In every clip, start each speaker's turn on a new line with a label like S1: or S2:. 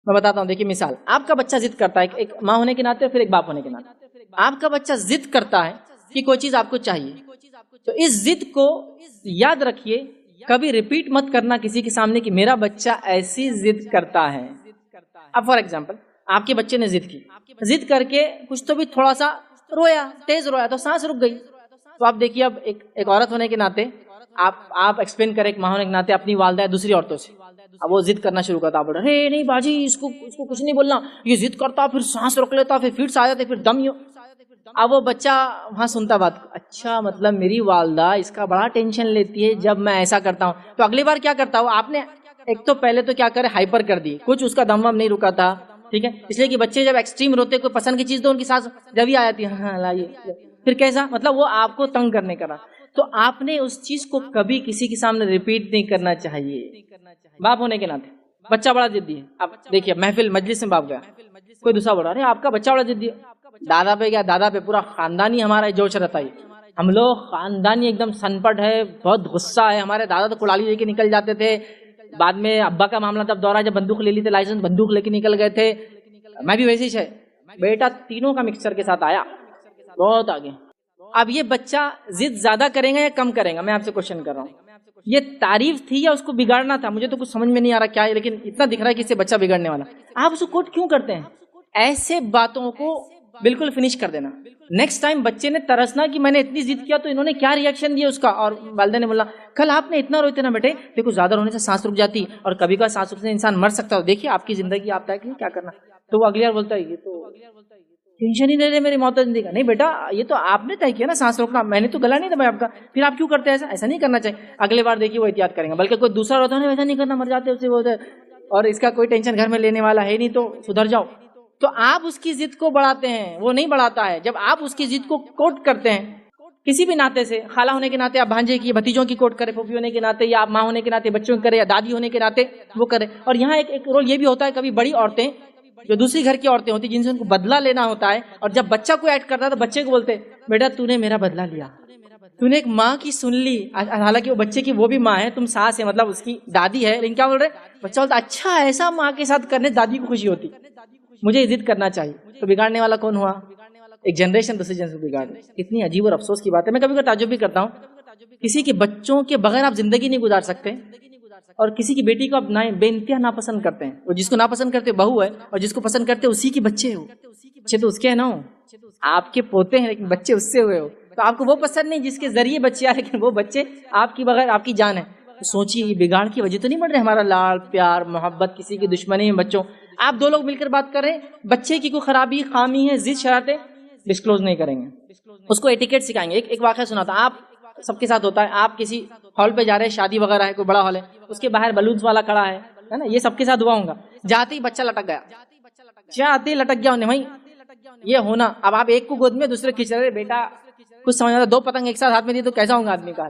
S1: میں بتاتا ہوں، دیکھیے مثال، آپ کا بچہ ضد کرتا ہے، ایک ماں ہونے کے ناطے اور پھر ایک باپ ہونے کے ناطے آپ کا بچہ ضد کرتا ہے کہ کوئی چیز آپ کو چاہیے، تو اس ضد کو یاد رکھیے، کبھی ریپیٹ مت کرنا کسی کے سامنے کہ میرا بچہ ایسی ضد کرتا ہے۔ اب فار ایگزامپل آپ کے بچے نے ضد کر کے کچھ تو بھی تھوڑا سا رویا، تیز رویا تو سانس رک گئی، تو آپ دیکھیے اب ایک عورت ہونے کے ناطے آپ ایکسپلین کریں، ایک ماں ہونے کے ناطے اپنی والدہ دوسری عورتوں سے، اب وہ ضد کرنا شروع کرتا، آپ بول رہے نہیں باجی اس کو کچھ نہیں بولنا، یہ ضد کرتا پھر سانس روک لیتا، پھر فٹس آ جاتے، پھر دم ہی۔ اب وہ بچہ وہاں سنتا بات، اچھا مطلب میری والدہ اس کا بڑا ٹینشن لیتی ہے جب میں ایسا کرتا ہوں، تو اگلی بار کیا کرتا ہوں، آپ نے ایک تو پہلے تو کیا کرے ہائپر کر دی، کچھ اس کا دم وم نہیں رکا تھا، ٹھیک ہے، اس لیے کہ بچے جب ایکسٹریم روتے کوئی پسند کی چیز تو ان کی سانس جب ہی آ جاتی ہے، ہاں لائیے، پھر کیسا مطلب وہ آپ کو تنگ کرنے کا، تو آپ نے اس چیز کو کبھی کسی کے سامنے ریپیٹ نہیں کرنا چاہیے۔ باپ ہونے کے ناطے بچہ بڑا ضدی ہے، اب دیکھیے محفل مجلس میں باپ گیا، کوئی دوسرا بول رہا ہے آپ کا بچہ بڑا ضدی ہے، دادا پہ گیا، دادا پہ پورا خاندانی ہمارا جوش رہتا ہے، ہم لوگ خاندانی ایک دم سنپٹ ہے، بہت غصہ ہے، ہمارے دادا تو کلاڑی لے کے نکل جاتے تھے، بعد میں ابا کا معاملہ تب دورہ جب بندوق لے لی تھی، لائسنس بندوق لے کے نکل گئے تھے، میں بھی ویسے ہی ہے، بیٹا تینوں کا مکسچر کے ساتھ آیا، بہت آگے۔ اب یہ بچہ ضد زیادہ کریں گا یا کم کریں گا، میں آپ سے کوشچن کر رہا ہوں، یہ تعریف تھی یا اس کو بگاڑنا تھا، مجھے تو کچھ سمجھ میں نہیں آ رہا کیا ہے، لیکن اتنا دکھ رہا ہے کہ اس سے بچہ بگڑنے والا، آپ اس کو کوٹ کیوں کرتے ہیں؟ ایسے باتوں کو بالکل فنش کر دینا، نیکسٹ ٹائم بچے نے ترسنا کہ میں نے اتنی ضد کیا تو انہوں نے کیا ری ایکشن دیا اس کا، اور والدہ نے بولا کل آپ نے اتنا روتے نا بیٹے، دیکھو زیادہ رونے سے سانس رک جاتی اور کبھی کبھی سانس رکنے سے انسان مر سکتا ہے، دیکھیے آپ کی زندگی آپ طے کیا کرنا، تو وہ اگلی بار بولتا ہے یہ تو ٹینشن ہی نہیں لے میری موت زندگی کا، نہیں بیٹا یہ تو آپ نے طے کیا نا سانس روکنا، میں نے تو گلا نہیں دبایا آپ کا، پھر آپ کیوں کرتے ہیں ایسا نہیں کرنا چاہیے، اگلے بار دیکھیے وہ احتیاط کریں گے، بلکہ کوئی دوسرا ہوتا ہے ویسا نہیں کرنا، مر جاتے اسے بولتے اور اس کا کوئی ٹینشن گھر میں لینے والا ہے نہیں تو سدھر جاؤ، تو آپ اس کی ضد کو بڑھاتے ہیں، وہ نہیں بڑھاتا ہے، جب آپ اس کی ضد کو کوٹ کرتے ہیں کسی بھی ناطے سے، خالہ ہونے کے ناطے آپ بھانجے کی بھتیجوں کی کوٹ کرے، پھوپھی ہونے کے ناطے یا آپ ماں ہونے کے ناطے بچوں کی کرے، یا دادی ہونے کے ناطے وہ کرے، اور یہاں ایک رول یہ بھی ہوتا ہے، کبھی بڑی عورتیں جو دوسری گھر کی عورتیں ہوتی ہیں جن سے ان کو بدلہ لینا ہوتا ہے، اور جب بچہ کو ایڈ کرتا ہے تو بچے کو بولتے بیٹا تو نے میرا بدلہ لیا، تو نے ایک ماں کی سن لی، حالانکہ وہ بچے کی وہ بھی ماں ہے، تم ساس ہے، مطلب اس کی دادی ہے، لیکن کیا بول رہے بچہ بولتا اچھا ایسا ماں کے ساتھ کرنے دادی کو خوشی ہوتی، مجھے ضد کرنا چاہیے، تو بگاڑنے والا کون ہوا؟ ایک جنریشن دوسری جنریشن کو بگاڑ، کتنی عجیب اور افسوس کی بات ہے۔ میں کبھی کبھی تعجب بھی کرتا ہوں، کسی کے بچوں کے بغیر آپ زندگی نہیں گزار سکتے، اور کسی کی بیٹی کو آپ بے انتہا ناپسند کرتے ہیں، وہ جس کو ناپسند کرتے بہو ہے، اور جس کو پسند کرتے اسی کی بچے ہو، بچے تو اس کے ہیں نا، آپ کے پوتے ہیں لیکن بچے اس سے ہوئے ہو، تو آپ کو وہ پسند نہیں جس کے ذریعے بچے آئے، لیکن وہ بچے آپ کی بغیر آپ کی جان ہے، تو سوچیے یہ بگاڑ کی وجہ تو نہیں بن رہے، ہمارا لاڑ پیار محبت کسی کی دشمنی میں بچوں، آپ دو لوگ مل کر بات کر رہے ہیں، بچے کی کوئی خرابی خامی ہے ضد شرارتیں ڈسکلوز نہیں کریں گے، اس کو ایٹیکیٹ سکھائیں گے۔ ایک واقعہ سنا تھا، آپ سب کے ساتھ ہوتا ہے، آپ کسی ہال پہ جا رہے ہیں، شادی وغیرہ ہے، کوئی بڑا ہال ہے، اس کے باہر بلونز والا کھڑا ہے نا، یہ سب کے ساتھ ہوا ہوں گا، جاتے ہی بچہ لٹک گیا، جاتے ہی لٹک گیا انہیں بھائی یہ ہونا، اب آپ ایک کو گود میں دوسرے کھینچ رہے، بیٹا کچھ سمجھ آتا، دو پتنگ ایک ساتھ ہاتھ میں دی تو کیسا ہوگا آدمی کا،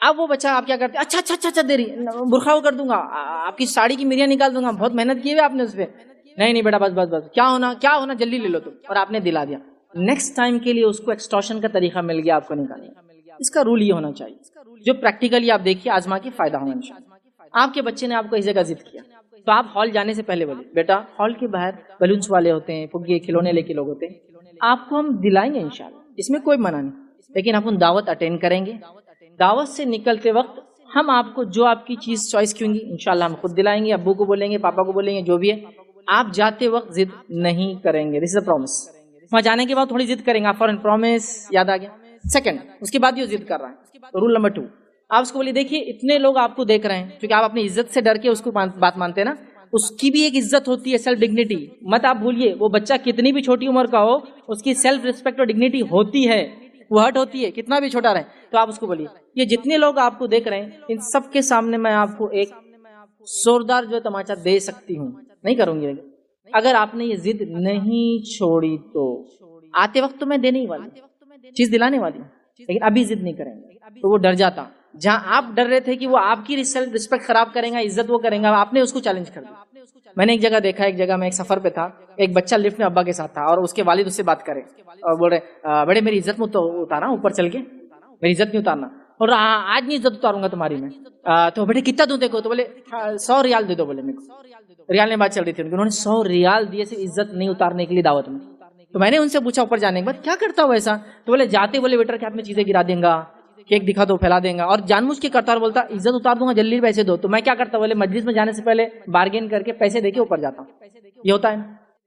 S1: اب وہ بچہ آپ کیا کرتے اچھا اچھا اچھا دے رہی برخا کر دوں گا، آپ کی ساڑی کی میریاں نکال دوں گا، بہت محنت کی ہے آپ نے اس پہ، نہیں بیٹا بس بس بس کیا ہونا جلدی لے لو تم، اور آپ نے دلا دیا، نیکسٹ ٹائم کے لیے اس کو ایکسٹورشن کا طریقہ مل گیا آپ کو نکالنے، اس کا رول یہ ہونا چاہیے جو پریکٹیکلی آپ دیکھیے آزما کے فائدہ ہونا انشاءاللہ۔ آپ کے بچے نے آپ کو اس جگہ ضد کیا، تو آپ ہال جانے سے پہلے بولے بیٹا ہال کے باہر بلونس والے ہوتے ہیں، پگے کھلونے لے کے لوگ ہوتے ہیں، آپ کو ہم دلائیں گے انشاءاللہ، اس میں کوئی منع نہیں، لیکن آپ ان دعوت اٹینڈ کریں گے، دعوت سے نکلتے وقت ہم آپ کو جو آپ کی چیز چوائس کی ہوں گی انشاءاللہ ہم خود دلائیں گے، ابو کو بولیں گے، پاپا کو بولیں گے، جو بھی ہے، آپ جاتے وقت ضد نہیں کریں گے، دس از اے پرومس، وہاں جانے کے بعد تھوڑی ضد کریں گے، آپ فوراً پرومس یاد آ گیا، سیکنڈ اس کے بعد یہ ضد کر رہا ہے، رول نمبر 2 آپ اس کو بولیے دیکھیے اتنے لوگ آپ کو دیکھ رہے ہیں، کیونکہ آپ اپنی عزت سے ڈر کے اس کو بات مانتے ہیں نا، اس کی بھی ایک عزت ہوتی ہے، سیلف ڈگنیٹی مت آپ بھولیے، وہ بچہ کتنی بھی چھوٹی عمر کا ہو اس کی سیلف ریسپیکٹ اور ڈگنیٹی ہوتی ہے، وہ ہرٹ ہوتی ہے کتنا بھی چھوٹا رہے، تو آپ اس کو بولیے یہ جتنے لوگ آپ کو دیکھ رہے ہیں ان سب کے سامنے میں آپ کو ایک زوردار جو تماچا دے سکتی ہوں، نہیں کروں گی، اگر آپ نے یہ ضد نہیں چھوڑی تو آتے وقت تو میں دینے ہی والی چیز دلانے والی ہوں، لیکن ابھی ضد نہیں کریں گے، تو وہ ڈر جاتا، جہاں آپ ڈر رہے تھے کہ وہ آپ کی سیلف رسپیکٹ خراب کریں گا، عزت وہ کریں گا، آپ نے اس کو چیلنج کر دیا۔ میں نے ایک جگہ دیکھا، ایک جگہ میں ایک سفر پہ تھا، ایک بچہ لفٹ میں ابا کے ساتھ تھا اور اس کے والد اس سے بات کرے اور بول رہے بڑے میری عزت میں تو اتارا اوپر چل کے، میری عزت نہیں اتارنا، اور آج نہیں عزت اتاروں گا تمہاری میں. تو بیٹے کتنا دوں دیکھو, تو بولے 100 ریال دے دو. بولے میرے کو ریال میں بات چل رہی تھی, انہوں نے 100 ریال دیے صرف عزت نہیں اتارنے کے لیے دعوت میں. تو میں نے ان سے پوچھا اوپر جانے کے بعد کیا کرتا ہو ایسا, تو بولے جاتے بولے ویٹر کے ہاتھ میں چیزیں گرا دیں گا, کیک دکھا دو پھیلا دیں گا, اور جان بوجھ کے کرتا اور بولتا عزت اتار دوں گا جلدی پیسے دو. تو میں کیا کرتا, بولے مجلس میں جانے سے پہلے بارگین کر کے پیسے دے کے اوپر جاتا ہوں. یہ ہوتا ہے.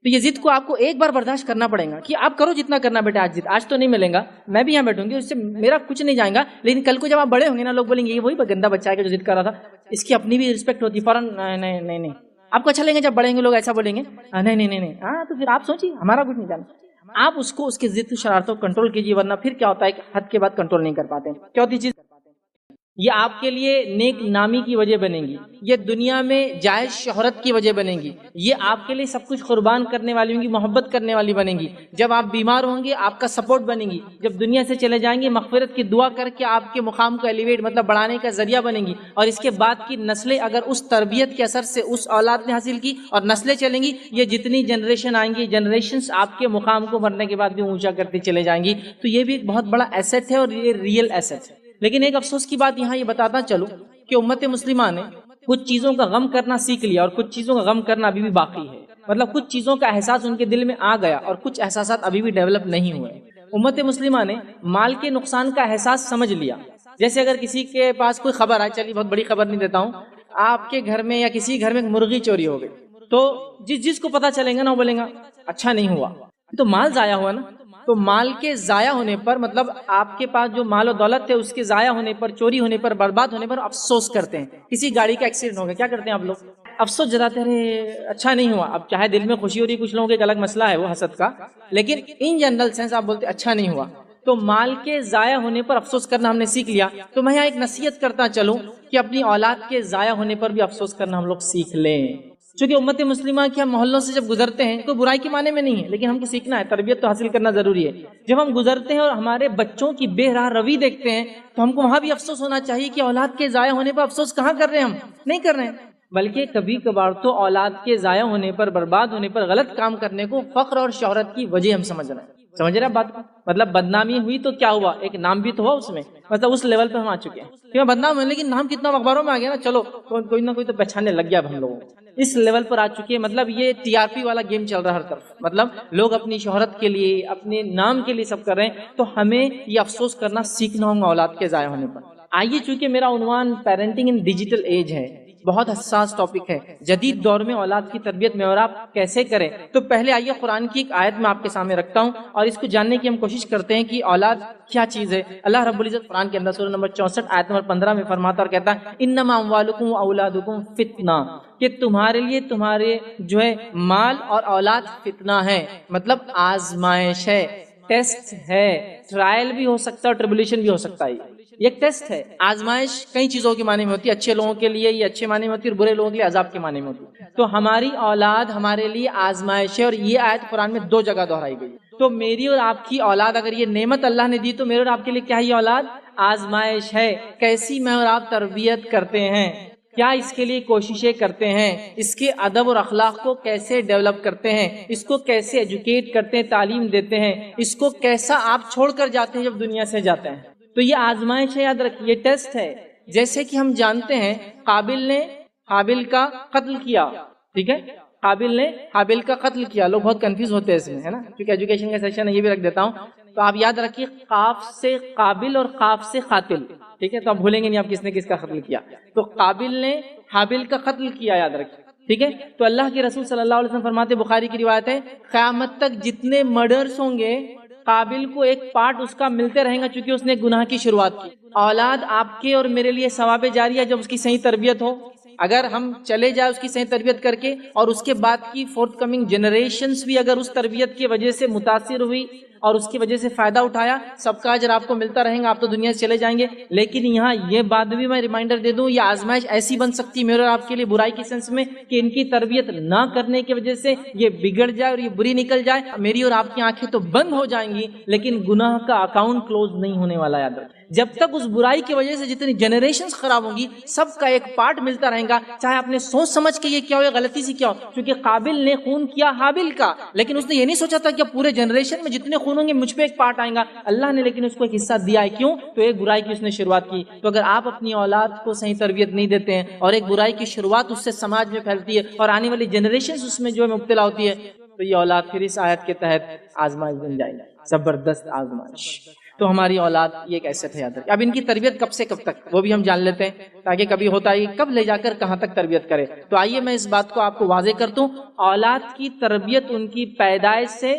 S1: تو یہ ضد کو آپ کو ایک بار برداشت کرنا پڑے گا کہ آپ کرو جتنا کرنا بیٹا, آج ضد آج تو نہیں ملیں گا, میں بھی یہاں بیٹھوں گی, اس سے میرا کچھ نہیں جائے گا, لیکن کل کو جب آپ بڑے ہوں گے نا لوگ بولیں گے یہ وہی گندا بچہ ہے کہ جو ضد کر رہا تھا. اس کی اپنی بھی رسپیکٹ ہوتی ہے. فوراً نہیں نہیں نہیں, آپ کو اچھا لیں گے جب بڑھیں گے لوگ ایسا بولیں گے نہیں نہیں نہیں, ہاں تو پھر آپ سوچیے ہمارا کچھ نہیں جانا. آپ اس کو اس کے ضد شرارتوں کو کنٹرول کیجیے, ورنہ پھر کیا ہوتا ہے کہ حد کے بعد کنٹرول نہیں کر پاتے. چوتھی چیز, یہ آپ کے لیے نیک نامی کی وجہ بنے گی, یہ دنیا میں جائز شہرت کی وجہ بنے گی, یہ آپ کے لیے سب کچھ قربان کرنے والی ہوں گی, محبت کرنے والی بنے گی. جب آپ بیمار ہوں گے آپ کا سپورٹ بنے گی, جب دنیا سے چلے جائیں گے مغفرت کی دعا کر کے آپ کے مقام کو ایلیویٹ مطلب بڑھانے کا ذریعہ بنے گی. اور اس کے بعد کی نسلیں اگر اس تربیت کے اثر سے اس اولاد نے حاصل کی اور نسلیں چلیں گی, یہ جتنی جنریشن آئیں گی جنریشنز آپ کے مقام کو مرنے کے بعد بھی اونچا کرتے چلے جائیں گی. تو یہ بھی ایک بہت بڑا ایسٹ ہے اور یہ ریئل ایسٹ ہے. لیکن ایک افسوس کی بات یہاں یہ بتاتا چلوں کہ امت مسلمہ نے کچھ چیزوں کا غم کرنا سیکھ لیا اور کچھ چیزوں کا غم کرنا ابھی بھی باقی ہے. مطلب کچھ چیزوں کا احساس ان کے دل میں آ گیا اور کچھ احساسات ابھی بھی ڈیولپ نہیں ہوئے. امت مسلمہ نے مال کے نقصان کا احساس سمجھ لیا. جیسے اگر کسی کے پاس کوئی خبر آئے, چلیے بہت بڑی خبر نہیں دیتا ہوں, آپ کے گھر میں یا کسی گھر میں مرغی چوری ہو گئی, تو جس کو پتا چلے گا نا وہ بولے گا اچھا نہیں ہوا, تو مال ضائع ہوا نا. تو مال کے ضائع ہونے پر مطلب آپ کے پاس جو مال و دولت ہے اس کے ضائع ہونے پر, چوری ہونے پر, برباد ہونے پر افسوس کرتے ہیں. کسی گاڑی کا ایکسیڈنٹ ہو گیا, کیا کرتے ہیں آپ لوگ, افسوس جتاتے ہیں اچھا نہیں ہوا. اب چاہے دل میں خوشی ہو رہی, کچھ لوگوں کا ایک الگ مسئلہ ہے وہ حسد کا, لیکن ان جنرل سینس آپ بولتے اچھا نہیں ہوا. تو مال کے ضائع ہونے پر افسوس کرنا ہم نے سیکھ لیا. تو میں یہاں ایک نصیحت کرتا چلوں کہ اپنی اولاد کے ضائع ہونے پر بھی افسوس کرنا ہم لوگ سیکھ لیں. چونکہ امت مسلمہ کے ہم محلوں سے جب گزرتے ہیں تو برائی کے معنی میں نہیں ہے, لیکن ہم کو سیکھنا ہے, تربیت تو حاصل کرنا ضروری ہے. جب ہم گزرتے ہیں اور ہمارے بچوں کی بے راہ روی دیکھتے ہیں تو ہم کو وہاں بھی افسوس ہونا چاہیے کہ اولاد کے ضائع ہونے پر افسوس کہاں کر رہے ہیں, ہم نہیں کر رہے ہیں. بلکہ کبھی کبھار تو اولاد کے ضائع ہونے پر, برباد ہونے پر, غلط کام کرنے کو فخر اور شہرت کی وجہ ہم سمجھ رہے ہیں. سمجھ رہے ہیں بات کو, مطلب بدنامی ہوئی تو کیا ہوا, ایک نام بھی تو ہوا اس میں, مطلب اس لیول پہ ہم آ چکے ہیں کہ میں بدنام ہوں, لیکن نام کتنا اخباروں میں آ گیا نا, چلو کوئی نہ کوئی تو پہچاننے لگ گیا. اب ہم لوگوں اس لیول پر آ چکے ہیں, مطلب یہ ٹی آر پی والا گیم چل رہا ہے ہر طرف, مطلب لوگ اپنی شہرت کے لیے, اپنے نام کے لیے سب کر رہے ہیں. تو ہمیں یہ افسوس کرنا سیکھنا ہوگا اولاد کے ضائع ہونے پر. آئیے, چونکہ میرا عنوان پیرنٹنگ ان ڈیجیٹل ایج ہے, بہت حساس ٹاپک ہے, جدید دور میں اولاد کی تربیت میں اور آپ کیسے کریں. تو پہلے آئیے قرآن کی ایک آیت میں آپ کے سامنے رکھتا ہوں اور اس کو جاننے کی ہم کوشش کرتے ہیں کہ اولاد کیا چیز ہے. اللہ رب العزت قرآن کے اندر سورہ نمبر 64 آیت نمبر 15 میں فرماتا اور کہتا ہے انما اموالکم واولادکم فتنہ, کہ تمہارے لیے تمہارے جو ہے مال اور اولاد فتنہ ہے, مطلب آزمائش ہے, ٹیسٹ ہے, ٹرائل بھی ہو سکتا ہے اور ٹریبولیشن بھی ہو سکتا ہے. یہ ایک ٹیسٹ ہے. آزمائش کئی چیزوں کے معنی میں ہوتی ہے, اچھے لوگوں کے لیے یہ اچھے معنی میں ہوتی ہے اور برے لوگوں کے لیے عذاب کے معنی میں ہوتی ہے. تو ہماری اولاد ہمارے لیے آزمائش ہے, اور یہ آیت قرآن میں 2 جگہ دہرائی گئی. تو میری اور آپ کی اولاد, اگر یہ نعمت اللہ نے دی تو میرے اور آپ کے لیے کیا یہ اولاد آزمائش ہے. کیسی میں اور آپ تربیت کرتے ہیں, کیا اس کے لیے کوششیں کرتے ہیں, اس کے ادب اور اخلاق کو کیسے ڈیولپ کرتے ہیں, اس کو کیسے ایجوکیٹ کرتے ہیں, تعلیم دیتے ہیں, اس کو کیسا آپ چھوڑ کر جاتے ہیں جب دنیا سے جاتے ہیں. تو یہ آزمائش ہے, یاد رکھیے, ٹیسٹ ہے. جیسے کہ ہم جانتے ہیں قابل نے حابل کا قتل کیا, ٹھیک ہے, قابل نے حابل کا قتل کیا. لوگ بہت کنفیوز ہوتے ہیں اس میں, ہے نا, کیونکہ ایجوکیشن کا سیشن ہے, یہ بھی رکھ دیتا ہوں. تو آپ یاد رکھیے قاف سے قابل اور قاف سے قاتل, ٹھیک ہے, تو آپ بھولیں گے نہیں آپ کس نے کس کا قتل کیا. تو قابل نے حابل کا قتل کیا, یاد رکھیے, ٹھیک ہے. تو اللہ کے رسول صلی اللہ علیہ وسلم فرماتے, بخاری کی روایت ہے, قیامت تک جتنے مرڈرز ہوں گے قابل کو ایک پارٹ اس کا ملتے رہیں گا, چونکہ اس نے گناہ کی شروعات کی. اولاد آپ کے اور میرے لیے ثواب جاریہ جب اس کی صحیح تربیت ہو. اگر ہم چلے جائیں اس کی صحیح تربیت کر کے, اور اس کے بعد کی فورتھ کمنگ جنریشنز بھی اگر اس تربیت کی وجہ سے متاثر ہوئی اور اس کی وجہ سے فائدہ اٹھایا, سب کا اجر آپ کو ملتا رہے گا, آپ تو دنیا سے چلے جائیں گے. لیکن یہاں یہ بات بھی میں ریمائنڈر دے دوں, یہ آزمائش ایسی بن سکتی ہے میرے اور آپ کے لیے برائی کی سینس میں کہ ان کی تربیت نہ کرنے کی وجہ سے یہ بگڑ جائے اور یہ بری نکل جائے. میری اور آپ کی آنکھیں تو بند ہو جائیں گی, لیکن گناہ کا اکاؤنٹ کلوز نہیں ہونے والا. یاد رکھیں, جب تک اس برائی کی وجہ سے جتنی جنریشنز خراب ہوں گی سب کا ایک پارٹ ملتا رہے گا, چاہے آپ نے سوچ سمجھ کے یہ کیا ہو یا غلطی سے کیا ہو. کیونکہ قابل نے خون کیا حابل کا, لیکن اس نے یہ نہیں سوچا تھا کہ پورے جنریشن میں جتنے خون ہوں گے مجھ پہ ایک پارٹ آئے گا. اللہ نے لیکن اس کو ایک حصہ دیا ہے. کیوں؟ تو ایک برائی کی اس نے شروعات کی. تو اگر آپ اپنی اولاد کو صحیح تربیت نہیں دیتے ہیں اور ایک برائی کی شروعات اس سے سماج میں پھیلتی ہے اور آنے والی جنریشنز اس میں جو ہے مبتلا ہوتی ہے, تو یہ اولاد پھر اس آیت کے تحت آزمائش بن جائے گی, زبردست آزمائش. تو ہماری اولاد یہ ایک ایسٹ ہے, یاد رکھیں. اب ان کی تربیت کب سے کب تک وہ بھی ہم جان لیتے ہیں, تاکہ کبھی ہوتا ہے کب لے جا کر کہاں تک تربیت کرے. تو آئیے میں اس بات کو آپ کو واضح کرتا ہوں. اولاد کی تربیت ان کی پیدائش سے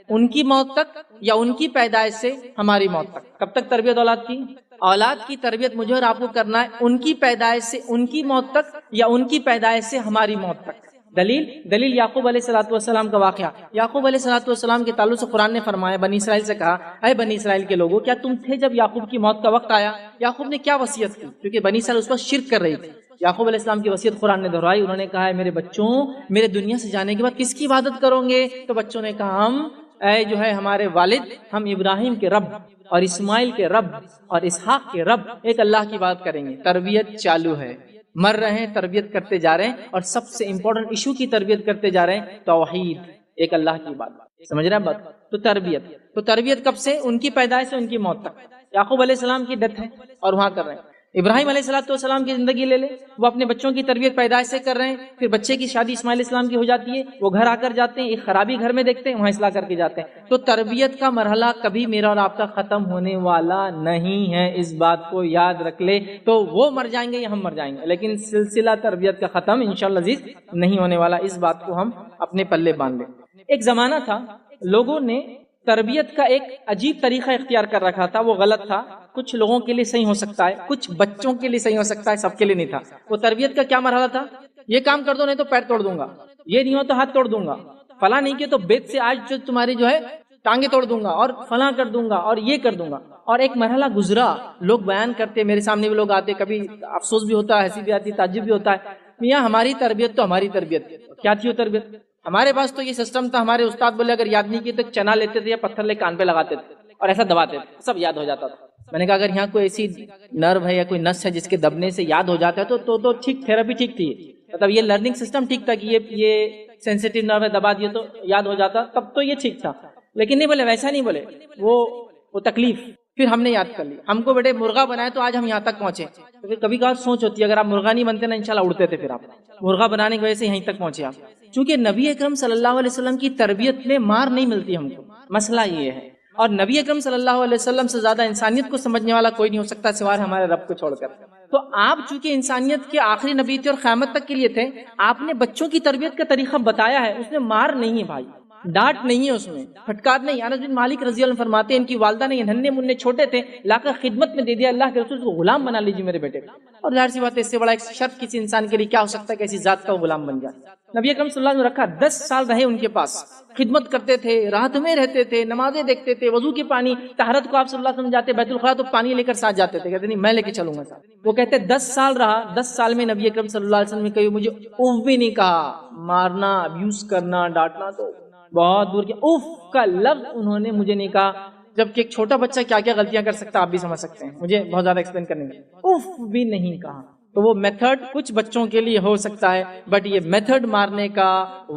S1: ان کی موت تک, یا ان کی پیدائش سے ہماری موت تک. کب تک تربیت اولاد کی؟ اولاد کی تربیت مجھے اور آپ کو کرنا ہے ان کی پیدائش سے ان کی موت تک, یا ان کی پیدائش سے ہماری موت تک. دلیل یعقوب علیہ الصلوۃ والسلام کا واقعہ. یعقوب علیہ الصلوۃ والسلام کے تعلق سے قرآن نے فرمایا, بنی اسرائیل سے کہا, اے بنی اسرائیل کے لوگوں, کیا تم تھے جب یعقوب کی موت کا وقت آیا؟ یعقوب نے کیا وصیت کی؟ کیونکہ بنی اسرائیل اس وقت شرک کر رہی تھی. یعقوب علیہ السلام کی وصیت قرآن نے دہرائی. انہوں نے کہا ہے میرے بچوں, میرے دنیا سے جانے کے بعد کس کی عبادت کرو گے؟ تو بچوں نے کہا ہم اے جو ہے ہمارے والد, ہم ابراہیم کے رب اور اسماعیل کے رب اور اسحاق کے رب ایک اللہ کی بات کریں گے. تربیت چالو ہے, مر رہے ہیں, تربیت کرتے جا رہے ہیں, اور سب سے امپورٹنٹ ایشو کی تربیت کرتے جا رہے ہیں, توحید, ایک اللہ کی بات. سمجھ رہے ہیں بات؟ تو تربیت کب سے؟ ان کی پیدائش سے ان کی موت تک. یعقوب علیہ السلام کی ڈیتھ ہے اور وہاں کر رہے ہیں. ابراہیم علیہ السلام کی زندگی لے لیں, وہ اپنے بچوں کی تربیت پیدائش سے کر رہے ہیں. پھر بچے کی شادی اسماعیل علیہ السلام کی ہو جاتی ہے, وہ گھر آ کر جاتے ہیں, ایک خرابی گھر میں دیکھتے ہیں, وہاں اصلاح کر کے جاتے ہیں. تو تربیت کا مرحلہ کبھی میرا اور آپ کا ختم ہونے والا نہیں ہے, اس بات کو یاد رکھ لے. تو وہ مر جائیں گے یا ہم مر جائیں گے, لیکن سلسلہ تربیت کا ختم انشاءاللہ عزیز نہیں ہونے والا. اس بات کو ہم اپنے پلے باندھ لیں. ایک زمانہ تھا لوگوں نے تربیت کا ایک عجیب طریقہ اختیار کر رکھا تھا, وہ غلط تھا. کچھ لوگوں کے لیے صحیح ہو سکتا ہے, کچھ بچوں کے لیے صحیح ہو سکتا ہے, سب کے لیے نہیں تھا. وہ تربیت کا کیا مرحلہ تھا؟ یہ کام کر دو نہیں تو پیر توڑ دوں گا, یہ نہیں ہو تو ہاتھ توڑ دوں گا, فلاں نہیں کیا تو بیت سے آج جو تمہاری جو ہے ٹانگیں توڑ دوں گا, اور فلاں کر دوں گا, اور یہ کر دوں گا. اور ایک مرحلہ گزرا, لوگ بیان کرتے, میرے سامنے بھی لوگ آتے, کبھی افسوس بھی ہوتا ہے, ہنسی بھی آتی, تعجب بھی ہوتا ہے, میاں ہماری تربیت تو ہماری تربیت کیا تھی. وہ تربیت ہمارے پاس تو یہ سسٹم تھا, ہمارے استاد بولے اگر یاد نہیں کیے تو چنا لیتے تھے یا پتھر لے کان پہ لگاتے تھے اور ایسا دباتے تھے, سب یاد ہو جاتا تھا. میں نے کہا اگر یہاں کوئی ایسی نرو ہے یا کوئی نس ہے جس کے دبنے سے یاد ہو جاتا ہے تو ٹھیک, تھیراپی ٹھیک تھی. مطلب یہ لرننگ سسٹم ٹھیک تھا کہ یہ سینسیٹیو نرو ہے, دبا دیے تو یاد ہو جاتا, تب تو یہ ٹھیک تھا. لیکن نہیں بولے, ویسا نہیں بولے, وہ تکلیف. پھر ہم نے یاد کر لی, ہم کو بیٹے مرغا بنائے تو آج ہم یہاں تک پہنچے. تو پھر کبھی کبھار سوچ ہوتی ہے اگر آپ مرغا نہیں بنتے نا انشاءاللہ اڑتے تھے, پھر آپ مرغا بنانے کی وجہ سے یہیں تک پہنچے آپ. چونکہ نبی اکرم صلی اللہ علیہ وسلم کی تربیت میں مار نہیں ملتی ہم کو, مسئلہ یہ ہے. اور نبی اکرم صلی اللہ علیہ وسلم سے زیادہ انسانیت کو سمجھنے والا کوئی نہیں ہو سکتا سوائے ہمارے رب کو چھوڑ کر. تو آپ چونکہ انسانیت کے آخری نبی تھے اور قیامت تک کے لیے تھے, آپ نے بچوں کی تربیت کا طریقہ بتایا ہے. اس میں مار نہیں ہے بھائی, ڈانٹ نہیں ہے, اس میں پھٹکار نہیں. انس بن مالک رضی اللہ عنہ فرماتے ہیں ان کی والدہ نے ننھے منھے چھوٹے تھے, لا کر خدمت میں دے دیا, اللہ کے رسول کو غلام بنا لیجیے میرے بیٹے. اور ظاہر سی بات ہے اس سے بڑا ایک شرط کسی انسان کے لیے کیا ہو سکتا ہے کہ ایسی ذات کا وہ غلام بن جائے. نبی اکرم صلی اللہ علیہ وسلم رکھا, 10 سال رہے ان کے پاس, خدمت کرتے تھے, راحت میں رہتے تھے, نمازیں دیکھتے تھے, وضو کے پانی, طہارت کو آپ صلی اللہ علیہ وسلم جاتے بیت الخلاء تو پانی لے کر ساتھ جاتے تھے, کہتے نہیں میں لے کے چلوں گا ساتھ. وہ کہتے 10 سال رہا, 10 سال میں نبی اکرم صلی اللہ علیہ وسلم نے کہی مجھے اوف بھی نہیں کہا. مارنا, ابیوز کرنا, ڈانٹنا تو بہت دور کے, اوف کا لفظ انہوں نے مجھے نہیں کہا. جبکہ ایک چھوٹا بچہ کیا کیا غلطیاں کر سکتا آپ بھی سمجھ سکتے ہیں, مجھے بہت زیادہ ایکسپلین کرنے میں, اوف بھی نہیں کہا. تو وہ میتھڈ کچھ بچوں کے لیے ہو سکتا ہے, بٹ یہ میتھڈ مارنے کا,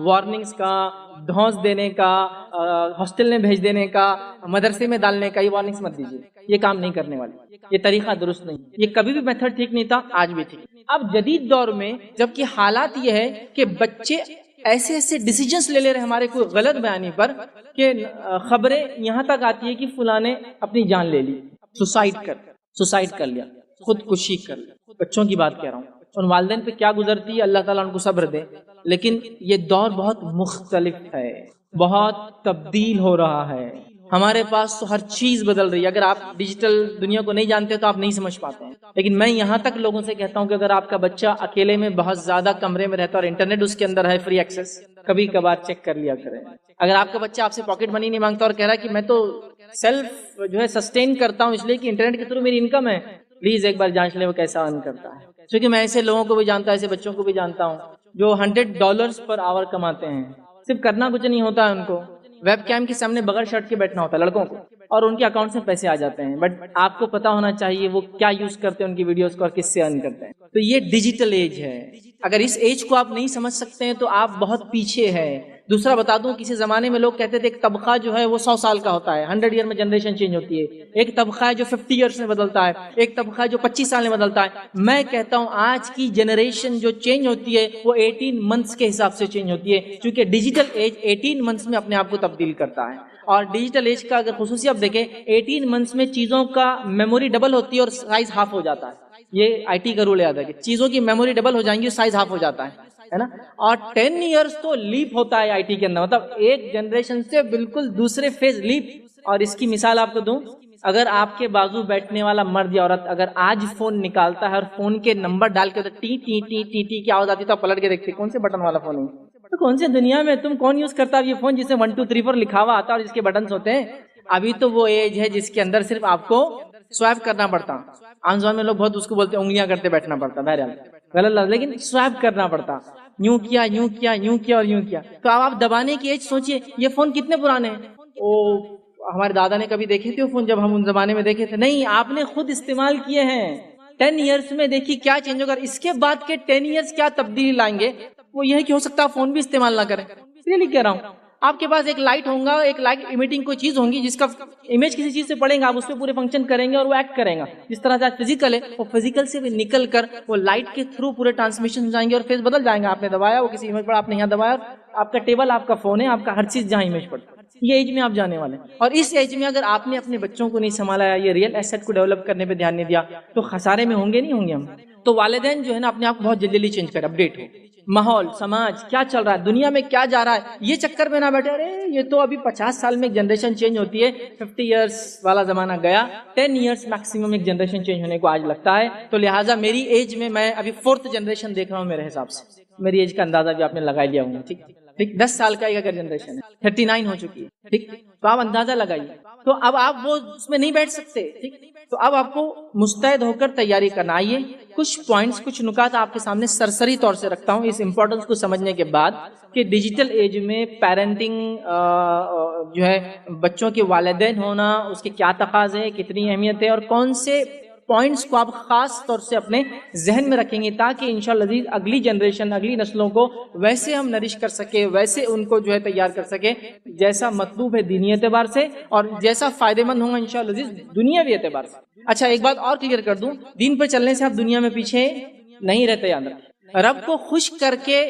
S1: وارننگز کا, دھونس دینے کا, ہاسٹل میں بھیج دینے کا, مدرسے میں ڈالنے کا, یہ وارننگز مت دیجیے, یہ کام نہیں کرنے والی, یہ طریقہ درست نہیں. یہ کبھی بھی میتھڈ ٹھیک نہیں تھا, آج بھی ٹھیک. اب جدید دور میں جبکہ حالات یہ ہے کہ بچے ایسے ایسے ڈیسیجنز لے رہے ہمارے کوئی غلط بیانی پر کہ خبریں یہاں تک آتی ہے کہ فلاں نے اپنی جان لے لی, سوسائڈ کر لیا, خودکشی کر لی. بچوں کی بات کہہ رہا ہوں, ان والدین پہ کیا گزرتی ہے, اللہ تعالیٰ ان کو صبر دے. لیکن یہ دور بہت مختلف ہے, بہت تبدیل ہو رہا ہے. ہمارے پاس تو ہر چیز بدل رہی ہے. اگر آپ ڈیجیٹل دنیا کو نہیں جانتے تو آپ نہیں سمجھ پاتے ہیں. لیکن میں یہاں تک لوگوں سے کہتا ہوں کہ اگر آپ کا بچہ اکیلے میں بہت زیادہ کمرے میں رہتا اور انٹرنیٹ اس کے اندر ہے, فری ایکسیس, کبھی کبھار چیک کر لیا کریں. اگر آپ کا بچہ آپ سے پاکٹ منی نہیں مانگتا اور کہہ رہا ہے کہ میں تو سیلف جو ہے سسٹین کرتا ہوں اس لیے کہ انٹرنیٹ کے تھرو میری انکم ہے, پلیز ایک بار جانچ لیں وہ کیسا ارن کرتا ہے. کیونکہ میں ایسے لوگوں کو بھی جانتا ہوں, ایسے بچوں کو بھی جانتا ہوں جو $100 پر آور کماتے ہیں. صرف کرنا کچھ نہیں ہوتا ہے, ان کو ویب کیم کے سامنے بغیر شرٹ کے بیٹھنا ہوتا ہے لڑکوں کو, اور ان کے اکاؤنٹ سے پیسے آ جاتے ہیں. بٹ آپ کو پتا ہونا چاہیے وہ کیا یوز کرتے ہیں ان کی ویڈیوز کو اور کس سے ارن کرتے ہیں. تو یہ ڈیجیٹل ایج ہے. اگر اس ایج کو آپ نہیں سمجھ سکتے ہیں تو آپ بہت پیچھے ہیں. دوسرا بتا دوں، کسی زمانے میں لوگ کہتے تھے ایک طبقہ جو ہے وہ 100 سال کا ہوتا ہے، 100 ایئر میں جنریشن چینج ہوتی ہے، ایک طبقہ ہے جو 50 ایئرس میں بدلتا ہے، ایک طبقہ ہے جو 25 سال میں بدلتا ہے۔ میں کہتا ہوں آج کی جنریشن جو چینج ہوتی ہے وہ 18 منتھس کے حساب سے چینج ہوتی ہے، کیونکہ ڈیجیٹل ایج 18 منتھس میں اپنے آپ کو تبدیل کرتا ہے۔ اور ڈیجیٹل ایج کا اگر خصوصی آپ دیکھیں، 18 منتھس میں چیزوں کا میموری ڈبل ہوتی ہے اور سائز ہاف ہو جاتا ہے۔ یہ آئی ٹی کا رول یاد ہے کہ چیزوں کی میموری ڈبل ہو جائیں گی، سائز ہاف ہو جاتا ہے نا۔ اور 10 ایئرس تو لیپ ہوتا ہے آئی ٹی کے اندر، مطلب ایک جنریشن سے بالکل دوسرے فیز لیپ۔ اور اس کی مثال آپ کو دوں، اگر آپ کے بازو بیٹھنے والا مرد یا عورت اگر آج فون نکالتا ہے اور فون کے نمبر ڈال کے T T T T T کی آواز آتی ہے تو آپ پلٹ کے دیکھتے کون سے بٹن والا فون ہے، تو کون سے دنیا میں تم کون یوز کرتا ہے یہ فون جسے 1 2 3 4 لکھا ہوا آتا ہے اور جس کے بٹنز ہوتے ہیں۔ ابھی تو وہ ایج ہے جس کے اندر صرف آپ کو سوائپ کرنا پڑتا، عام زبان میں لوگ بہت اس کو بولتے ہیں انگلیاں کرتے بیٹھنا پڑتا، بہرحال غلط لفظ، لیکن سوائپ کرنا پڑتا، یوں کیا یوں کیا یوں کیا اور یوں کیا۔ تو اب آپ دبانے کی ایج سوچئے، یہ فون کتنے پرانے ہیں؟ ہمارے دادا نے کبھی دیکھے تھے وہ فون جب ہم ان زمانے میں دیکھے تھے؟ نہیں، آپ نے خود استعمال کیے ہیں۔ 10 ایئرس میں دیکھیے کیا چینج ہوگا، اس کے بعد کے 10 ایئرس کیا تبدیلی لائیں گے۔ وہ یہ کہ ہو سکتا ہے فون بھی استعمال نہ کریں، ریئلی کہہ رہا ہوں۔ آپ کے پاس ایک لائٹ ہوگا، ایک لائٹ امیٹنگ کوئی چیز ہوگی جس کا امیج کسی چیز سے پڑیں گا، آپ اس پہ پورے فنکشن کریں گے اور وہ ایکٹ کریں گا۔ جس طرح سے فزیکل ہے، وہ فزیکل سے بھی نکل کر وہ لائٹ کے تھرو پورے ٹرانسمیشن ہو جائیں گے اور فیس بدل جائیں گا۔ آپ نے دبایا وہ کسی امیج پر، آپ نے یہاں دبایا، آپ کا ٹیبل آپ کا فون ہے، آپ کا ہر چیز جہاں امیج پڑتا ہے۔ یہ ایج میں آپ جانے والے ہیں، اور اس ایج میں اگر آپ نے اپنے بچوں کو نہیں سنبھالا، یہ ریئل ایسٹ کو ڈیولپ کرنے پہ دھیان نہیں دیا تو خسارے میں ہوں گے نہیں ہوں گے ہم۔ تو والدین جو ہے نا اپنے آپ کو بہت جلدی چینج کریں، اپڈیٹ ہو، ماحول سماج کیا چل رہا ہے، دنیا میں کیا جا رہا ہے، یہ چکر میں نہ بیٹھے ارے یہ تو ابھی 50 سال میں ایک جنریشن چینج ہوتی ہے، 50 ایئرس والا زمانہ گیا، 10 ایئرس میکسیمم ایک جنریشن چینج ہونے کو آج لگتا ہے۔ تو لہٰذا میری ایج میں ابھی 4th جنریشن دیکھ رہا ہوں میرے حساب سے، میری ایج کا اندازہ بھی آپ نے لگا لیا ہوں، ٹھیک ٹھیک 10 سال کا ایک اگر جنریشن ہے، 39 ہو چکی ہے، ٹھیک، تو آپ اندازہ لگائیے۔ تو اب آپ وہ اس میں نہیں بیٹھ سکتے، ٹھیک، تو اب آپ کو مستعد ہو کر تیاری کرنا۔ آئیے کچھ پوائنٹس، کچھ نکات آپ کے سامنے سرسری طور سے رکھتا ہوں اس امپورٹنس کو سمجھنے کے بعد کہ ڈیجیٹل ایج میں پیرنٹنگ جو ہے بچوں کے والدین ہونا، اس کے کیا تقاضے، کتنی اہمیت ہے، اور کون سے پوائنٹس کو آپ خاص طور سے اپنے ذہن میں رکھیں گے تاکہ انشاءاللہ عزیز اگلی جنریشن، اگلی نسلوں کو ویسے ہم نرش کر سکے، ویسے ان کو جو ہے تیار کر سکے جیسا مطلوب ہے دینی اعتبار سے، اور جیسا فائدہ مند ہوگا انشاءاللہ عزیز دنیاوی اعتبار سے۔ اچھا ایک بات اور کلیئر کر دوں، دین پر چلنے سے آپ دنیا میں پیچھے نہیں رہتے، یاد رکھیں۔ رب کو خوش کر کے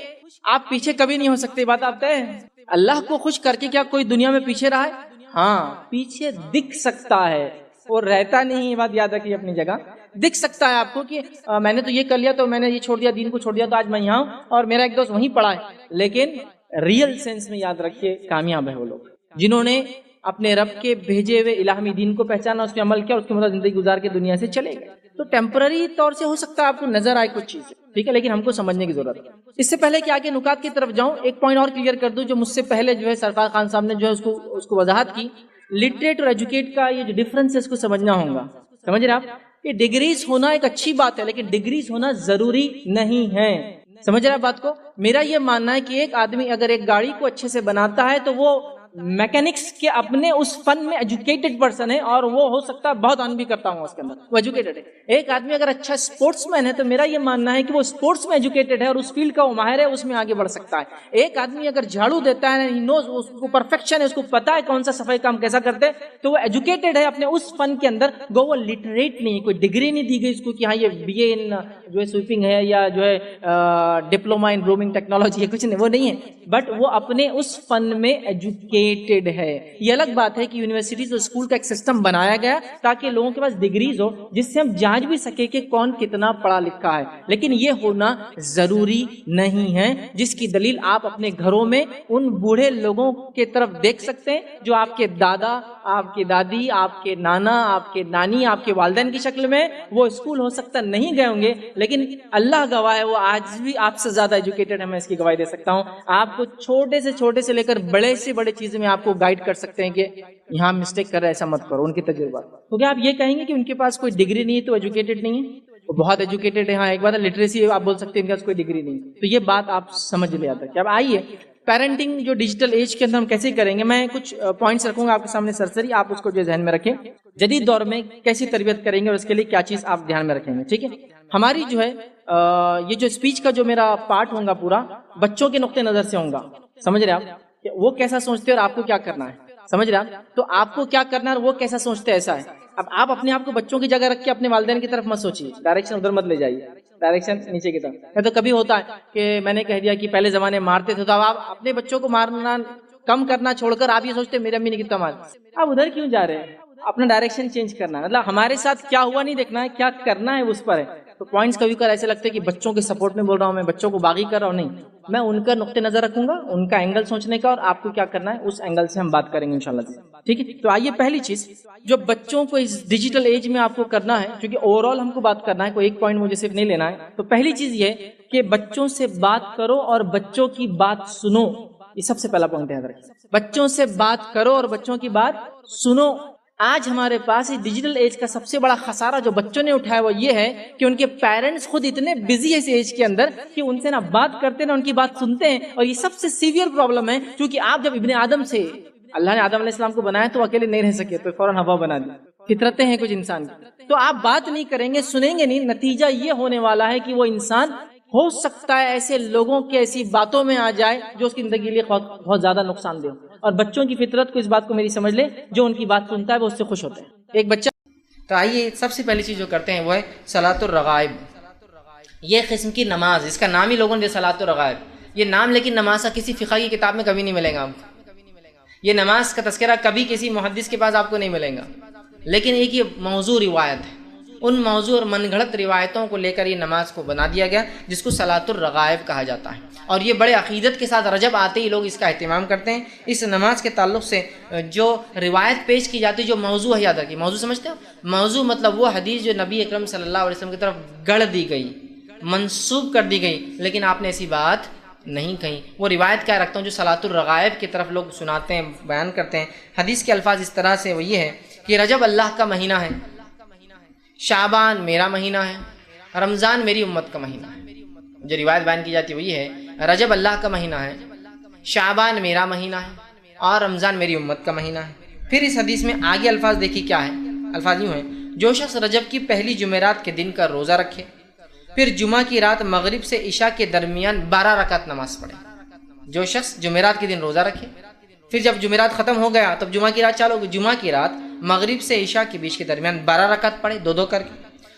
S1: آپ پیچھے کبھی نہیں ہو سکتے، بات آپ طے ہے۔ اللہ کو خوش کر کے کیا کوئی دنیا میں پیچھے رہا ہے؟ ہاں، پیچھے دکھ سکتا ہے اور رہتا نہیں، یہ بات یاد رکھیے اپنی جگہ۔ دکھ سکتا ہے آپ کو کہ میں نے تو یہ کر لیا، تو میں نے یہ چھوڑ دیا، دین کو چھوڑ دیا، تو آج میں یہاں ہوں اور میرا ایک دوست وہیں پڑا ہے، لیکن ریئل سینس میں یاد رکھیے کامیاب ہے وہ لوگ جنہوں نے اپنے رب کے بھیجے ہوئے الہامی دین کو پہچانا، اس پہ عمل کیا، اس کے مطابق زندگی گزار کے دنیا سے چلے گئے۔ تو ٹیمپرری طور سے ہو سکتا ہے آپ کو نظر آئے کچھ چیزیں، ٹھیک ہے، لیکن ہم کو سمجھنے کی ضرورت ہے۔ اس سے پہلے کہ آگے نکات کی طرف جاؤں، ایک پوائنٹ اور کلیئر کر دوں جو مجھ سے پہلے جو ہے سرفراز خان صاحب نے جو ہے اس کو وضاحت کی۔ لٹریٹ اور ایجوکیٹ کا یہ جو ڈفرنس ہے اس کو سمجھنا ہوگا، سمجھ رہے آپ؟ کہ ڈگریز ہونا ایک اچھی بات ہے لیکن ڈگریز ہونا ضروری نہیں ہے، سمجھ رہے آپ بات کو؟ میرا یہ ماننا ہے کہ ایک آدمی اگر ایک گاڑی کو اچھے سے بناتا ہے تو وہ میکینکس کے اپنے اس فن میں ایجوکیٹڈ پرسن ہے، اور وہ ہو سکتا ہے بہت ان بھی کرتا ہوں اس کے اندر، وہ ایجوکیٹڈ ہے۔ ایک آدمی اگر اچھا اسپورٹس مین ہے تو میرا یہ ماننا ہے کہ وہ اسپورٹس میں ایجوکیٹڈ ہے اور اس فیلڈ کا وہ ماہر ہے، اس میں آگے بڑھ سکتا ہے۔ ایک آدمی اگر جھاڑو دیتا ہے، ہی نوز، اس کو پرفیکشن ہے، اس کو پتا ہے کون سا صفائی کام کیسا کرتے ہیں، تو وہ ایجوکیٹڈ ہے اپنے اس فن کے اندر، وہ لٹریٹ نہیں، کوئی ڈگری نہیں دی گئی اس کو کہ ہاں یہ بی اے ان جو ہے سویپنگ ہے یا جو ہے ڈپلوما ان رومنگ ٹیکنالوجی ہے، کچھ نہیں، وہ نہیں ہے، بٹ وہ اپنے اس فن میں ایجوکیٹڈ ہے۔ یہ الگ بات ہے کہ یونیورسٹیز اور اسکول کا ایک سسٹم بنایا گیا تاکہ لوگوں کے پاس ڈگریز ہو جس سے ہم جانچ بھی سکے کہ کون کتنا پڑھا لکھا ہے، لیکن یہ ہونا ضروری نہیں ہے، جس کی دلیل آپ اپنے گھروں میں ان بوڑھے لوگوں کے طرف دیکھ سکتے ہیں جو آپ کے دادا، آپ کے دادی، آپ کے نانا، آپ کے نانی، آپ کے والدین کی شکل میں، وہ اسکول ہو سکتا نہیں گئے ہوں گے لیکن اللہ گواہ ہے وہ آج بھی آپ سے زیادہ ایجوکیٹڈ ہے، میں اس کی گواہی دے سکتا ہوں۔ آپ کو چھوٹے سے لے کر بڑے سے بڑے چیزیں میں آپ کو گائیڈ کر سکتے ہیں کہ یہاں مسٹیک کر رہے ایسا مت کرو، ان کے تجربات۔ تو کیا آپ یہ کہیں گے کہ ان کے پاس کوئی ڈگری نہیں ہے تو ایجوکیٹڈ نہیں ہے؟ وہ بہت ایجوکیٹڈ ہے، ہاں ایک بات ہے لٹریسی آپ بول سکتے ہیں ان کے پاس کوئی ڈگری نہیں، تو یہ بات آپ سمجھ لیا تھا کہ اب آئیے پیرنٹنگ جو ڈیجیٹل ایج کے اندر ہم کیسے کریں گے، میں کچھ پوائنٹس رکھوں گا آپ کے سامنے سرسری، آپ اس کو جو ذہن میں رکھیں، جدید دور میں کیسی تربیت کریں گے اور اس کے لیے کیا چیز آپ دھیان میں رکھیں گے، ٹھیک ہے؟ ہماری جو ہے یہ جو اسپیچ کا جو میرا پارٹ ہوگا پورا بچوں کے نقطۂ نظر سے ہوگا، سمجھ رہے آپ؟ کہ وہ کیسا سوچتے ہیں اور آپ کو کیا کرنا ہے، سمجھ رہے ہیں؟ تو آپ کو کیا کرنا ہے اور وہ کیسا سوچتے ہیں، ایسا ہے۔ اب آپ اپنے آپ کو بچوں کی جگہ رکھ کے اپنے والدین کی طرف مت سوچیے، ڈائریکشن ادھر مت لے جائیے، ڈائریکشن نیچے کی طرف۔ تو کبھی ہوتا ہے کہ میں نے کہہ دیا کہ پہلے زمانے میں مارتے تھے، تو اب آپ اپنے بچوں کو مارنا کم کرنا چھوڑ کر آپ یہ سوچتے ہیں میری امی نے کتنا مار، آپ ادھر کیوں جا رہے ہیں؟ اپنا ڈائریکشن چینج کرنا ہے، مطلب ہمارے ساتھ کیا ہوا نہیں دیکھنا ہے، کیا کرنا ہے اس پر ہے۔ تو پوائنٹس کبھی کبھار ایسے لگتے ہیں کہ بچوں کے سپورٹ میں بول رہا ہوں، میں بچوں کو باغی کر رہا ہوں، نہیں، میں ان کا نقطہ نظر رکھوں گا، ان کا اینگل سوچنے کا، اور آپ کو کیا کرنا ہے اس اینگل سے ہم بات کریں گے انشاءاللہ، ٹھیک ہے؟ تو آئیے پہلی چیز جو بچوں کو اس ڈیجیٹل ایج میں آپ کو کرنا ہے، کیونکہ اوور آل ہم کو بات کرنا ہے، کوئی ایک پوائنٹ مجھے صرف نہیں لینا ہے، تو پہلی چیز یہ کہ بچوں سے بات کرو اور بچوں کی بات سنو، یہ سب سے پہلا پوائنٹ یاد رکھیں، بچوں سے بات کرو اور بچوں کی بات سنو۔ آج ہمارے پاس اس ڈیجیٹل ایج کا سب سے بڑا خسارہ جو بچوں نے اٹھایا وہ یہ ہے کہ ان کے پیرنٹس خود اتنے بزی ہے اس ایج کے اندر کہ ان سے نہ بات کرتے نہ ان کی بات سنتے ہیں، اور یہ سب سے سیویئر پرابلم ہے، کیونکہ آپ جب ابن آدم سے اللہ نے آدم علیہ السلام کو بنایا تو اکیلے نہیں رہ سکے، تو فوراً ہوا بنا دی، فطرتیں ہیں کچھ انسان کی، تو آپ بات نہیں کریں گے، سنیں گے نہیں، نتیجہ یہ ہونے والا ہے کہ وہ انسان ہو سکتا ہے ایسے لوگوں کے ایسی باتوں میں آ جائے جو اس کی زندگی کے لیے بہت زیادہ نقصان دہ ہو۔ اور بچوں کی فطرت کو اس بات کو میری سمجھ لے، جو ان کی بات سنتا ہے وہ اس سے خوش ہوتا ہے۔ ایک بچہ، تو آئیے سب سے پہلی چیز جو کرتے ہیں وہ ہے صلاۃ الرغائب، یہ قسم کی نماز، اس کا نام ہی لوگوں نے صلاۃ الرغائب، یہ نام لیکن نماز کا کسی فقہ کی کتاب میں کبھی نہیں ملے گا آپ کو، یہ نماز کا تذکرہ کبھی کسی محدث کے پاس آپ کو نہیں ملے گا، لیکن ایک یہ موضوع روایت ہے، ان موضوع اور من گھڑت روایتوں کو لے کر یہ نماز کو بنا دیا گیا جس کو صلاۃ الرغائب کہا جاتا ہے، اور یہ بڑے عقیدت کے ساتھ رجب آتے ہی لوگ اس کا اہتمام کرتے ہیں۔ اس نماز کے تعلق سے جو روایت پیش کی جاتی ہے، جو موضوع ہے، یاد رکھیے موضوع سمجھتے ہو، موضوع مطلب وہ حدیث جو نبی اکرم صلی اللہ علیہ وسلم کی طرف گڑھ دی گئی، منسوب کر دی گئی، لیکن آپ نے ایسی بات نہیں کہیں، وہ روایت کیا رکھتا ہوں جو صلاۃ الرغائب کی طرف لوگ سناتے ہیں، بیان کرتے ہیں۔ حدیث کے الفاظ اس طرح سے وہ یہ ہے کہ رجب اللہ کا مہینہ ہے، شعبان میرا مہینہ ہے، رمضان میری امت کا مہینہ ہے۔ جو روایت بیان کی جاتی ہے وہ یہ ہے رجب اللہ کا مہینہ ہے، شعبان میرا مہینہ ہے، اور رمضان میری امت کا مہینہ ہے۔ پھر اس حدیث میں آگے الفاظ دیکھیے کیا ہے، الفاظ یوں ہیں، جو شخص رجب کی پہلی جمعرات کے دن کا روزہ رکھے، پھر جمعہ کی رات مغرب سے عشاء کے درمیان 12 رکعت نماز پڑھے، جو شخص جمعرات کے دن روزہ رکھے، پھر جب جمعرات ختم ہو گیا تب جمعہ کی رات چالو ہوگی، جمعہ کی رات مغرب سے عشاء کے بیچ کے درمیان 12 رکعت پڑھے، دو دو کر کے،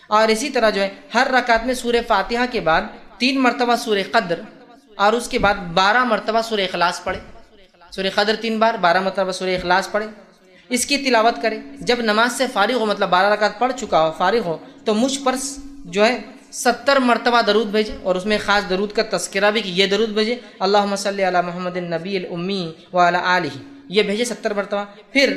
S1: اور اسی طرح جو ہے ہر رکعت میں سورہ فاتحہ کے بعد 3 مرتبہ سورہ قدر، اور اس کے بعد 12 مرتبہ سورہ اخلاص پڑھے، سورہ قدر 3 بار، 12 مرتبہ سورہ اخلاص پڑھے، اس کی تلاوت کرے۔ جب نماز سے فارغ ہو، مطلب 12 رکعت پڑھ چکا ہو، فارغ ہو، تو مجھ پر جو ہے 70 مرتبہ درود بھیجے، اور اس میں خاص درود کا تذکرہ بھی کہ یہ درود بھیجے، اللہم صلی علی محمد النبی الامی وعلی آلہ، یہ بھیجے 70 مرتبہ۔ پھر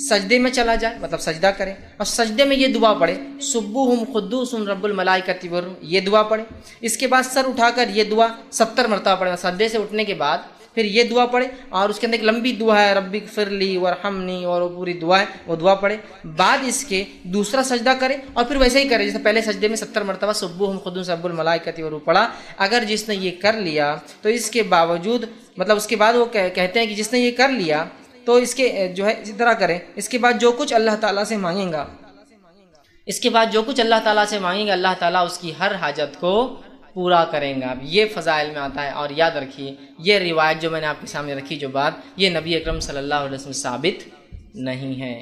S1: سجدے میں چلا جائے، مطلب سجدہ کرے، اور سجدے میں یہ دعا پڑھے، سبوہم قدوس رب الملائکۃ والروح، یہ دعا پڑھے۔ اس کے بعد سر اٹھا کر یہ دعا 70 مرتبہ پڑھے، سجدے سے اٹھنے کے بعد پھر یہ دعا پڑھے، اور اس کے اندر ایک لمبی دعا ہے ربی اغفر لی وارحمنی، اور وہ پوری دعا ہے، وہ دعا پڑھے۔ بعد اس کے دوسرا سجدہ کرے، اور پھر ویسے ہی کرے جیسے پہلے سجدے میں 70 مرتبہ سبوہم قدوس رب الملائکۃ والروح پڑھا۔ اگر جس نے یہ کر لیا تو اس کے باوجود، مطلب اس کے بعد وہ کہتے ہیں کہ جس نے یہ کر لیا تو اس کے جو ہے اسی طرح کرے، اس کے بعد جو کچھ اللہ تعالیٰ سے مانگیں گا، اس کے بعد جو کچھ اللہ تعالیٰ سے مانگیں گا، اللہ تعالیٰ اس کی ہر حاجت کو پورا کریں گا۔ اب یہ فضائل میں آتا ہے، اور یاد رکھیے یہ روایت جو میں نے آپ کے سامنے رکھی، جو بات، یہ نبی اکرم صلی اللہ علیہ وسلم ثابت نہیں ہے،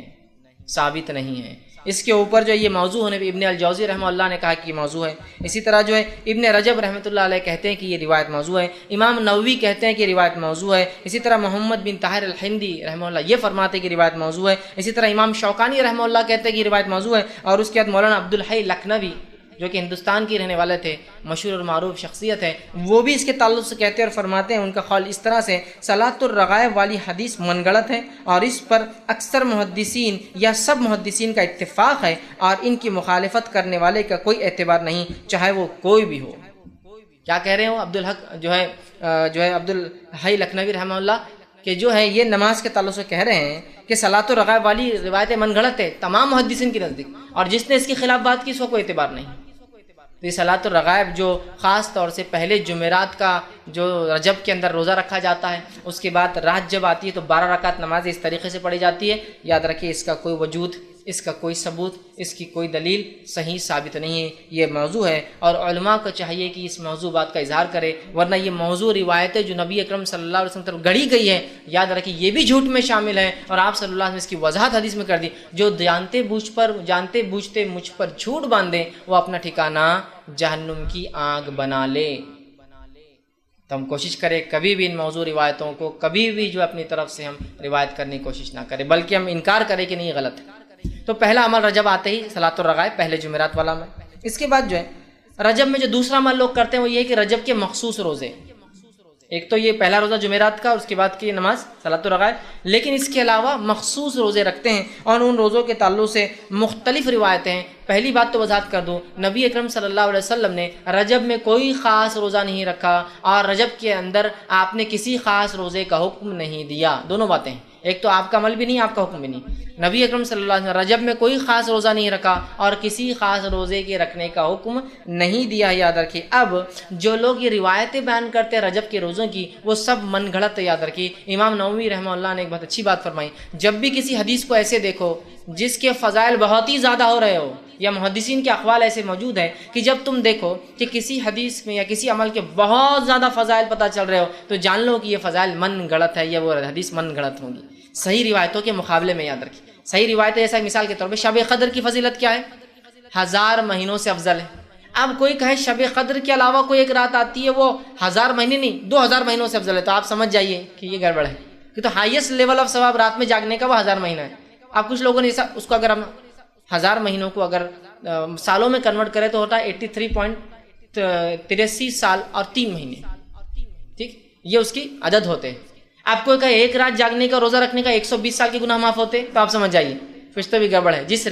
S1: ثابت نہیں ہے۔ اس کے اوپر جو یہ موضوع ہونے پہ ابن الجوزی رحمہ اللہ نے کہا کہ یہ موضوع ہے، اسی طرح جو ہے ابن رجب رحمۃ اللہ علیہ کہتے ہیں کہ یہ روایت موضوع ہے، امام نووی کہتے ہیں کہ یہ روایت موضوع ہے، اسی طرح محمد بن طاہر الہندی رحمہ اللہ یہ فرماتے ہیں کہ روایت موضوع ہے، اسی طرح امام شوکانی رحمہ اللہ کہتے ہیں کہ یہ روایت موضوع ہے، اور اس کے بعد مولانا عبدالحی لکھنوی جو کہ ہندوستان کے رہنے والے تھے، مشہور اور معروف شخصیت ہے، وہ بھی اس کے تعلق سے کہتے ہیں اور فرماتے ہیں، ان کا قول اس طرح سے صلاۃ الرغائب والی حدیث من گڑت ہے، اور اس پر اکثر محدثین یا سب محدثین کا اتفاق ہے، اور ان کی مخالفت کرنے والے کا کوئی اعتبار نہیں، چاہے وہ کوئی بھی ہو۔ کیا کہہ رہے ہو عبدالحق جو ہے عبدالحی لکھنوی رحمہ اللہ کہ جو ہے یہ نماز کے تعلق سے کہہ رہے ہیں کہ صلاۃ الرغائب والی روایت من گڑت ہے تمام محدثین کے نزدیک، اور جس نے اس کے خلاف بات کی اس کو کوئی اعتبار نہیں۔ تو یہ صلاۃ الرغائب جو خاص طور سے پہلے جمعرات کا جو رجب کے اندر روزہ رکھا جاتا ہے، اس کے بعد رات جب آتی ہے تو 12 رکعت نماز اس طریقے سے پڑھی جاتی ہے، یاد رکھیے اس کا کوئی وجود اس کا کوئی ثبوت، اس کی کوئی دلیل صحیح ثابت نہیں ہے، یہ موضوع ہے اور علماء کو چاہیے کہ اس موضوع بات کا اظہار کرے، ورنہ یہ موضوع روایتیں جو نبی اکرم صلی اللہ علیہ وسلم طرف گڑھی گئی ہے، یاد رکھیں یہ بھی جھوٹ میں شامل ہے، اور آپ صلی اللہ علیہ وسلم اس کی وضاحت حدیث میں کر دی، جو جانتے بوجھتے مجھ پر جھوٹ باندھے وہ اپنا ٹھکانہ جہنم کی آگ بنا لے۔ تو ہم کوشش کریں کبھی بھی ان موضوع روایتوں کو کبھی بھی جو اپنی طرف سے ہم روایت کرنے کی کوشش نہ کریں، بلکہ ہم انکار کریں کہ نہیں یہ غلط ہے۔ تو پہلا عمل رجب آتے ہی صلاۃ الرغائب، پہلے جمعرات والا عمل۔ اس کے بعد جو ہے رجب میں جو دوسرا عمل لوگ کرتے ہیں وہ یہ ہے کہ رجب کے مخصوص روزے، ایک تو یہ پہلا روزہ جمعرات کا اور اس کے بعد کی نماز صلاۃ الرغائب، لیکن اس کے علاوہ مخصوص روزے رکھتے ہیں اور ان روزوں کے تعلق سے مختلف روایتیں ہیں۔ پہلی بات تو وضاحت کر دوں، نبی اکرم صلی اللہ علیہ وسلم نے رجب میں کوئی خاص روزہ نہیں رکھا اور رجب کے اندر آپ نے کسی خاص روزے کا حکم نہیں دیا۔ دونوں باتیں ہیں، ایک تو آپ کا عمل بھی نہیں، آپ کا حکم بھی نہیں۔ نبی اکرم صلی اللہ علیہ وسلم رجب میں کوئی خاص روزہ نہیں رکھا اور کسی خاص روزے کے رکھنے کا حکم نہیں دیا، یاد رکھیے۔ اب جو لوگ یہ روایتیں بیان کرتے ہیں رجب کے روزوں کی، وہ سب من گھڑت ہے، یاد رکھیے۔ امام نووی رحمہ اللہ نے ایک بہت اچھی بات فرمائی، جب بھی کسی حدیث کو ایسے دیکھو جس کے فضائل بہت ہی زیادہ ہو رہے ہو، یا محدثین کے اقوال ایسے موجود ہیں کہ جب تم دیکھو کہ کسی حدیث میں یا کسی عمل کے بہت زیادہ فضائل پتہ چل رہے ہو، تو جان لو کہ یہ فضائل من گھڑت ہے یا وہ حدیث من گھڑت ہوں گی، صحیح روایتوں کے مقابلے میں۔ یاد رکھیے صحیح روایتیں جیسا مثال کے طور پہ شب قدر کی فضیلت کیا ہے؟ 1000 مہینوں سے افضل ہے۔ اب کوئی کہے شب قدر کے علاوہ کوئی ایک رات آتی ہے وہ 1000 مہینے نہیں 2000 مہینوں سے افضل ہے، تو آپ سمجھ جائیے کہ یہ گڑبڑ ہے، کہ تو ہائیسٹ لیول آف ثواب رات میں جاگنے کا وہ 1000 مہینہ ہے۔ اب کچھ لوگوں نے اس کو اگر ہم 1000 مہینوں کو اگر سالوں میں کنورٹ کرے تو ہوتا ہے 83.83 سال اور 3 مہینے، ٹھیک، یہ اس کی عدد ہوتے ہیں۔ آپ کو کہا ایک رات جاگنے کا روزہ رکھنے کا 120 سال کے گناہ معاف ہوتے، تو آپ سمجھ جائیے کچھ تو بھی گڑبڑ ہے۔ جس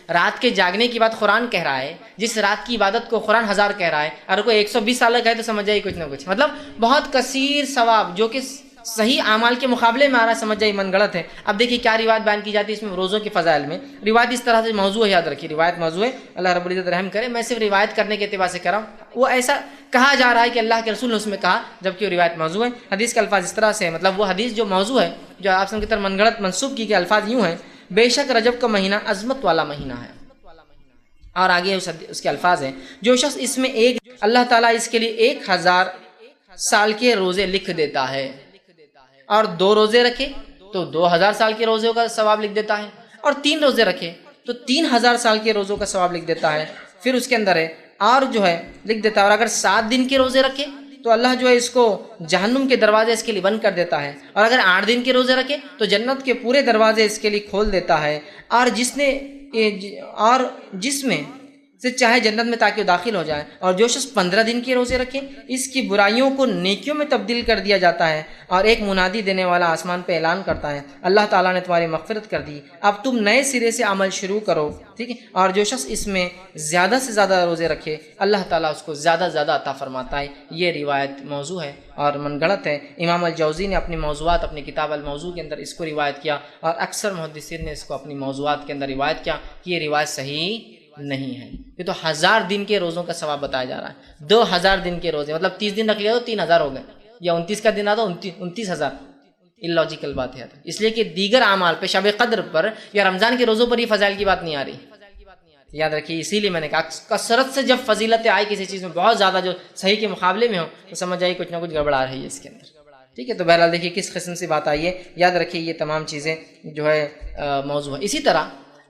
S1: رات کے جاگنے کی بات قرآن کہہ رہا ہے، جس رات کی عبادت کو قرآن 1000 کہہ رہا ہے، اور کوئی 120 سال کا کہے تو سمجھ جائیے کچھ نہ کچھ، مطلب بہت کثیر ثواب جو کہ صحیح اعمال کے مقابلے میں آ رہا ہے، سمجھ جائیے من گڑت ہے۔ اب دیکھیے کیا روایت بیان کی جاتی ہے اس میں روزوں کے فضائل میں۔ روایت اس طرح سے موضوع ہے، یاد رکھیے روایت موضوع ہے، اللہ رب العزت رحم کرے، میں صرف روایت کرنے کے اعتبار سے کر رہا ہوں۔ وہ ایسا کہا جا رہا ہے کہ اللہ کے رسول نے اس میں کہا، جبکہ وہ روایت موضوع ہے۔ حدیث کے الفاظ اس طرح سے ہے، مطلب وہ حدیث جو موضوع ہے، جو آپ کی طرف من گڑت منسوب کی گئی، الفاظ یوں ہیں: بے شک رجب کا مہینہ عظمت والا مہینہ ہے، اور آگے اس کے الفاظ ہیں: جو شخص اس میں اللہ تعالیٰ اس کے لیے 1000 سال کے روزے لکھ دیتا ہے، اور 2 روزے رکھے تو 2000 سال کے روزوں کا ثواب لکھ دیتا ہے، اور 3 روزے رکھے تو 3000 سال کے روزوں کا ثواب لکھ دیتا ہے۔ پھر اس کے اندر ہے اور جو ہے لکھ دیتا ہے، اور اگر 7 دن کے روزے رکھے تو اللہ جو ہے اس کو جہنم کے دروازے اس کے لیے بند کر دیتا ہے، اور اگر 8 دن کے روزے رکھے تو جنت کے پورے دروازے اس کے لیے کھول دیتا ہے، اور جس میں سے چاہے جنت میں تاکہ وہ داخل ہو جائے۔ اور جو شخص 15 دن کے روزے رکھے اس کی برائیوں کو نیکیوں میں تبدیل کر دیا جاتا ہے، اور ایک منادی دینے والا آسمان پہ اعلان کرتا ہے: اللہ تعالیٰ نے تمہاری مغفرت کر دی، اب تم نئے سرے سے عمل شروع کرو، ٹھیک ہے۔ اور جو شخص اس میں زیادہ سے زیادہ روزے رکھے اللہ تعالیٰ اس کو زیادہ سے زیادہ عطا فرماتا ہے۔ یہ روایت موضوع ہے اور من گڑت ہے۔ امام الجوزی نے اپنی موضوعات اپنی کتاب الموضوع کے اندر اس کو روایت کیا، اور اکثر محدثین نے اس کو اپنی موضوعات کے اندر روایت کیا کہ یہ روایت صحیح نہیں ہے۔ یہ تو 1000 دن کے روزوں کا ثواب بتایا جا رہا ہے، 2000 دن کے روزے، مطلب 30 دن رکھ لیا تو 3000 ہو گئے، یا 29 کا دن آتا 29000۔ اللاجیکل بات ہے، اس لیے کہ دیگر اعمال پہ شب قدر پر یا رمضان کے روزوں پر یہ فضائل کی بات نہیں آ رہی، یاد رکھیے۔ اسی لیے میں نے کہا کثرت سے جب فضیلتیں آئی کسی چیز میں بہت زیادہ جو صحیح کے مقابلے میں ہو تو سمجھ آئی کچھ نہ کچھ گڑبڑ آ رہی ہے اس کے اندر، ٹھیک ہے۔ تو بہرحال دیکھیے کس قسم سے بات آئی ہے، یاد رکھیے یہ تمام چیزیں جو ہے موضوع ہے۔ اسی طرح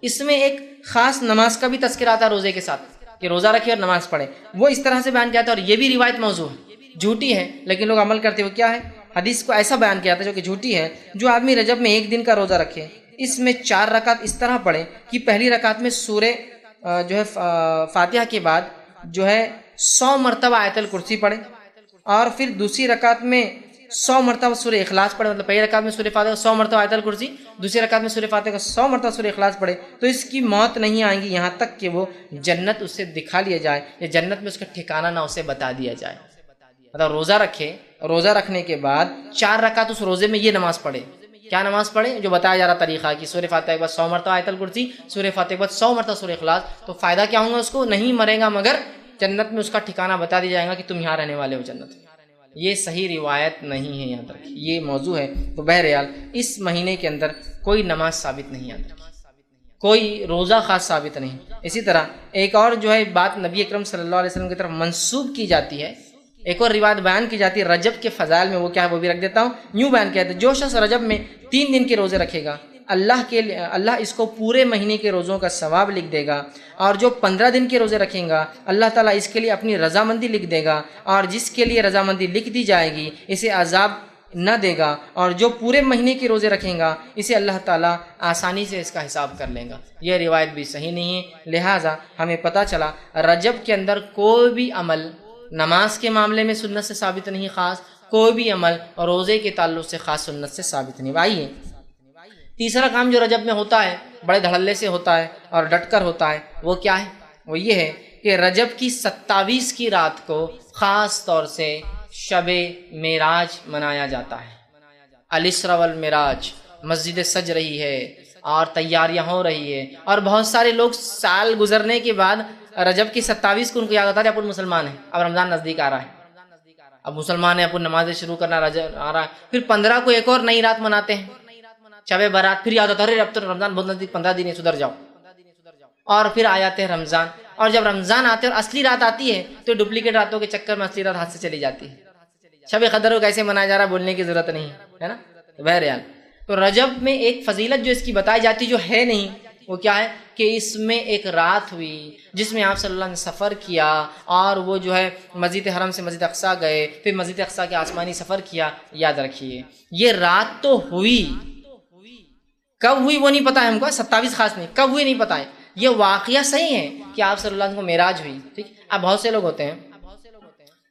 S1: اس میں ایک خاص نماز کا بھی تذکر آتا ہے روزے کے ساتھ، کہ روزہ رکھے اور نماز پڑھے، وہ اس طرح سے بیان کیا جاتا ہے، اور یہ بھی روایت موضوع ہے، جھوٹی ہے لیکن لوگ عمل کرتے ہوئے کیا ہے، حدیث کو ایسا بیان کیا جاتا ہے جو کہ جھوٹی ہے: جو آدمی رجب میں 1 دن کا روزہ رکھے، اس میں 4 رکعت اس طرح پڑھے کہ پہلی رکعت میں سورہ جو ہے فاتحہ کے بعد جو ہے 100 مرتبہ آیت الکرسی پڑھے، اور پھر دوسری رکعت میں 100 مرتبہ سورہ اخلاص پڑھے، مطلب پہلی رکعت میں سورہ فاتحہ 100 مرتبہ آیت الکرسی، دوسری رکعت میں سورہ فاتحہ کا 100 مرتبہ سورہ اخلاص پڑھے، تو اس کی موت نہیں آئے گی یہاں تک کہ وہ جنت اس سے دکھا لیا جائے، یا جنت میں اس کا ٹھکانہ نہ اسے بتا دیا جائے۔ مطلب روزہ رکھے، روزہ رکھنے کے بعد 4 رکعت اس روزے میں یہ نماز پڑھے، کیا نماز پڑھے جو بتایا جا رہا طریقہ کہ سورہ فاتحہ کے بعد 100 مرتبہ آیت الکرسی، سورہ فاتحہ کے بعد 100 مرتبہ سورہ اخلاص، تو فائدہ کیا ہوگا اس کو؟ نہیں مرے گا مگر جنت میں اس کا ٹھکانہ بتا دیا جائے گا کہ تم یہاں رہنے والے ہو جنت۔ یہ صحیح روایت نہیں ہے، یاد رکھیے یہ موضوع ہے۔ تو بہرحال اس مہینے کے اندر کوئی نماز ثابت نہیں آتی، کوئی روزہ خاص ثابت نہیں۔ اسی طرح ایک اور جو ہے بات نبی اکرم صلی اللہ علیہ وسلم کی طرف منسوب کی جاتی ہے، ایک اور روایت بیان کی جاتی ہے رجب کے فضائل میں، وہ کیا ہے وہ بھی رکھ دیتا ہوں۔ یوں بیان کیا ہے، جو شخص رجب میں 3 دن کے روزے رکھے گا اللہ اس کو پورے مہینے کے روزوں کا ثواب لکھ دے گا، اور جو 15 دن کے روزے رکھیں گا اللہ تعالیٰ اس کے لیے اپنی رضامندی لکھ دے گا، اور جس کے لیے رضامندی لکھ دی جائے گی اسے عذاب نہ دے گا، اور جو پورے مہینے کے روزے رکھیں گا اسے اللہ تعالیٰ آسانی سے اس کا حساب کر لے گا۔ یہ روایت بھی صحیح نہیں ہے، لہٰذا ہمیں پتہ چلا رجب کے اندر کوئی بھی عمل نماز کے معاملے میں سنت سے ثابت نہیں، خاص کوئی بھی عمل اور روزے کے تعلق سے خاص سنت سے ثابت نہیں۔ آئیے تیسرا کام جو رجب میں ہوتا ہے، بڑے دھڑلے سے ہوتا ہے اور ڈٹ کر ہوتا ہے، وہ کیا ہے؟ وہ یہ ہے کہ رجب کی 27 کی رات کو خاص طور سے شب معراج منایا جاتا ہے۔ الاسراء والمعراج، مسجد سج رہی ہے اور تیاریاں ہو رہی ہے، اور بہت سارے لوگ سال گزرنے کے بعد رجب کی 27 کو ان کو یاد آتا ہے اپن مسلمان ہیں، اب رمضان نزدیک آ رہا ہے، اب مسلمان ہیں، اپن نمازیں شروع کرنا رجب آ رہا ہے، پھر 15 کو ایک اور نئی رات مناتے ہیں شب برات، پھر یاد آتا ہے اب تو رمضان بہت نزدیک، 15 دن سدھر جاؤ، اور پھر آ جاتے ہیں رمضان، اور جب رمضان آتے ہیں اور اصلی رات آتی ہے تو ڈپلیکیٹ راتوں کے چکر میں اصلی رات ہاتھ سے چلی جاتی ہے۔ شب قدر کو کیسے منایا جا رہا ہے بولنے کی ضرورت نہیں ہے نا۔ بہرحال تو رجب میں ایک فضیلت جو اس کی بتائی جاتی جو ہے نہیں، وہ کیا ہے کہ اس میں ایک رات ہوئی جس میں آپ صلی اللہ علیہ وسلم نے سفر کیا، اور وہ جو ہے مسجد حرم سے مسجد اقصیٰ گئے، پھر مسجد اقصیٰ کے آسمانی سفر کیا۔ یاد رکھیے یہ رات تو ہوئی، کب ہوئی وہ نہیں پتا ہے ہم کو، 27 خاص نہیں، کب ہوئی نہیں پتا ہے۔ یہ واقعہ صحیح ہے کہ آپ صلی اللہ علیہ وسلم کو معراج ہوئی، ٹھیک۔ اب بہت سے لوگ ہوتے ہیں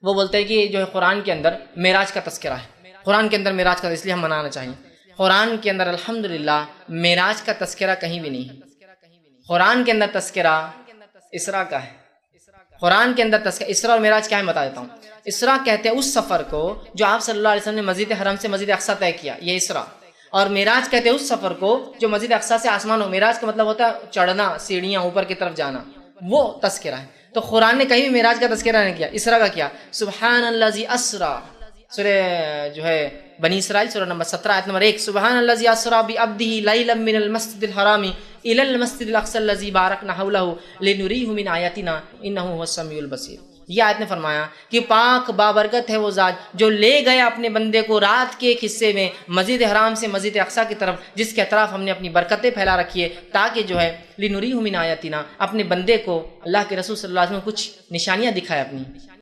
S1: وہ بولتے ہیں کہ جو ہے قرآن کے اندر معراج کا تذکرہ ہے، قرآن کے اندر معراج کا، اس لیے ہم منانا چاہیے۔ قرآن کے اندر الحمدللہ معراج کا تذکرہ کہیں بھی نہیں ہے۔ قرآن کے اندر تذکرہ اسراء کا ہے، قرآن کے اندر تذکرہ اسراء اور معراج کیا ہے بتا دیتا ہوں۔ اسراء کہتے ہیں اس سفر کو جو آپ صلی اللہ علیہ وسلم نے مسجد حرم سے مسجد اقصیٰ طے کیا، یہ اسراء، اور معراج کہتے ہیں اس سفر کو جو مسجد اقصیٰ سے آسمان ہو۔ معراج کا مطلب ہوتا ہے چڑھنا، سیڑھیاں اوپر کی طرف جانا، وہ تذکرہ ہے۔ تو قرآن نے کہیں بھی معراج کا تذکرہ نہیں کیا، اسراء کا کیا۔ سبحان الذی اسریٰ، سورہ جو ہے بنی اسرائیل سورہ نمبر 17 آیت نمبر 1، سبحان الذی اسریٰ بعبدہ لیلا من المسجد الحرام الی المسجد الاقصی الذی بارکنا حولہ لنریہ من آیاتنا انہ هو السمیع البصیر۔ یہ آیت نے فرمایا کہ پاک بابرکت ہے وہ ذات جو لے گیا اپنے بندے کو رات کے ایک حصے میں مسجد حرام سے مسجد اقصیٰ کی طرف، جس کے اطراف ہم نے اپنی برکتیں پھیلا رکھی ہے، تاکہ جو ہے لنریہ من آیاتنا، اپنے بندے کو اللہ کے رسول صلی اللہ علیہ وسلم کچھ نشانیاں دکھائے اپنی۔